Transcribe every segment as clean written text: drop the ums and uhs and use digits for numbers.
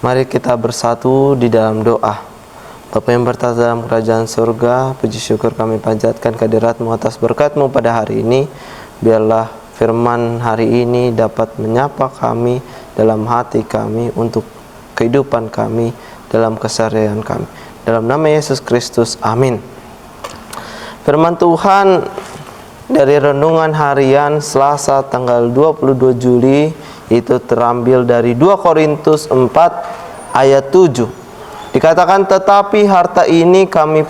Mari kita bersatu di dalam doa. Bapa yang bertata dalam kerajaan surga, puji syukur kami panjatkan kehadirat-Mu atas berkat-Mu pada hari ini. Biarlah firman hari ini dapat menyapa kami dalam hati kami, untuk kehidupan kami, dalam keseharian kami. Dalam nama Yesus Kristus, amin. Firman Tuhan dari renungan harian Selasa tanggal 22 Juli itu terambil dari 2 Korintus 4 ayat 7. Dikatakan, tetapi harta ini kami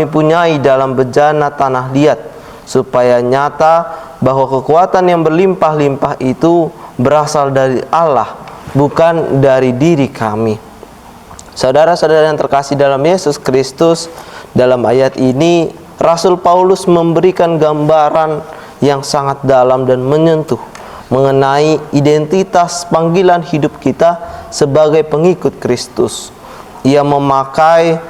punyai dalam bejana tanah liat, supaya nyata bahwa kekuatan yang berlimpah-limpah itu berasal dari Allah, bukan dari diri kami. Saudara-saudara yang terkasih dalam Yesus Kristus, dalam ayat ini Rasul Paulus memberikan gambaran yang sangat dalam dan menyentuh mengenai identitas panggilan hidup kita sebagai pengikut Kristus. Ia memakai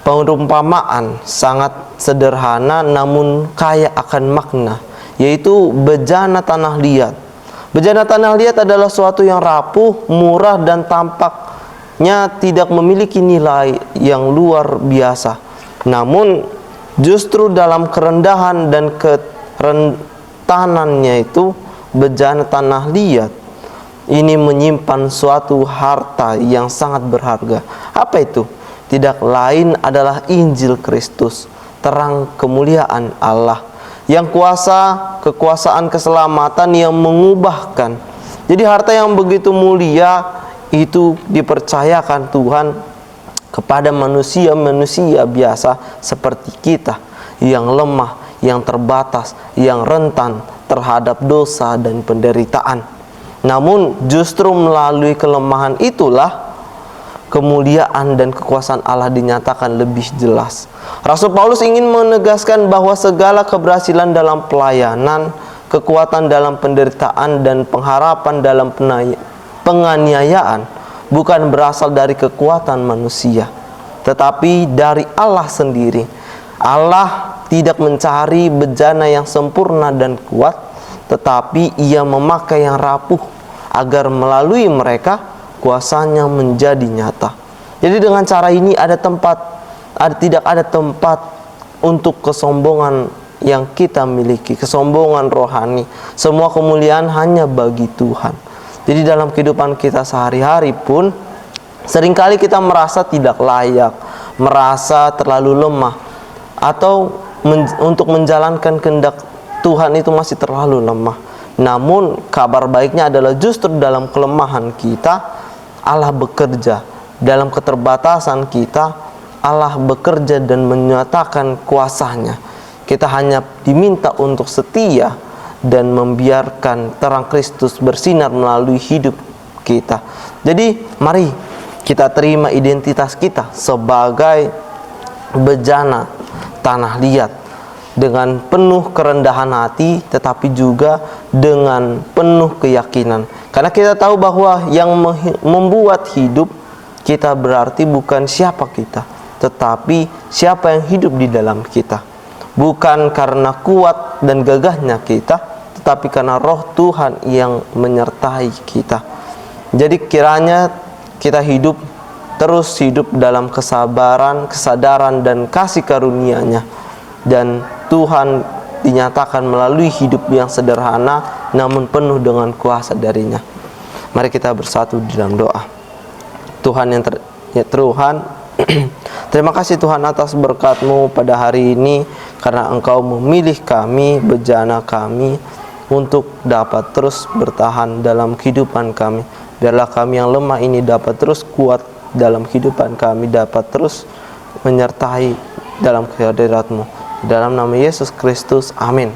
perumpamaan sangat sederhana namun kaya akan makna, yaitu bejana tanah liat. Bejana tanah liat adalah suatu yang rapuh, murah, dan tampaknya tidak memiliki nilai yang luar biasa. Namun justru dalam kerendahan dan kerentanannya itu, bejana tanah liat ini menyimpan suatu harta yang sangat berharga. Apa itu? Tidak lain adalah Injil Kristus, terang kemuliaan Allah, yang kekuasaan keselamatan yang mengubahkan. Jadi harta yang begitu mulia itu dipercayakan Tuhan kepada manusia-manusia biasa seperti kita, yang lemah, yang terbatas, yang rentan terhadap dosa dan penderitaan. Namun justru melalui kelemahan itulah kemuliaan dan kekuasaan Allah dinyatakan lebih jelas. Rasul Paulus ingin menegaskan bahwa segala keberhasilan dalam pelayanan, kekuatan dalam penderitaan, dan pengharapan dalam penganiayaan bukan berasal dari kekuatan manusia, tetapi dari Allah sendiri. Allah tidak mencari bejana yang sempurna dan kuat, tetapi Ia memakai yang rapuh agar melalui mereka kuasanya menjadi nyata. Jadi dengan cara ini tidak ada tempat untuk kesombongan yang kita miliki, kesombongan rohani. Semua kemuliaan hanya bagi Tuhan. Jadi dalam kehidupan kita sehari-hari pun seringkali kita merasa tidak layak, merasa terlalu lemah, atau untuk menjalankan kehendak Tuhan itu masih terlalu lemah. Namun kabar baiknya adalah justru dalam kelemahan kita Allah bekerja, dalam keterbatasan kita Allah bekerja dan menyatakan kuasanya. Kita hanya diminta untuk setia dan membiarkan terang Kristus bersinar melalui hidup kita. Jadi mari kita terima identitas kita sebagai bejana tanah liat dengan penuh kerendahan hati, tetapi juga dengan penuh keyakinan. Karena kita tahu bahwa yang membuat hidup kita berarti bukan siapa kita, tetapi siapa yang hidup di dalam kita. Bukan karena kuat dan gagahnya kita, tetapi karena roh Tuhan yang menyertai kita. Jadi kiranya kita terus hidup dalam kesabaran, kesadaran, dan kasih karunia-Nya. Dan Tuhan dinyatakan melalui hidup yang sederhana namun penuh dengan kuasa darinya. Mari kita bersatu di dalam doa. Tuhan, terima kasih Tuhan atas berkat-Mu pada hari ini, karena Engkau memilih kami, bejana kami, untuk dapat terus bertahan dalam kehidupan kami. Biarlah kami yang lemah ini dapat terus kuat dalam kehidupan kami, dapat terus menyertai dalam kehadirat-Mu. Dalam nama Yesus Kristus, amin.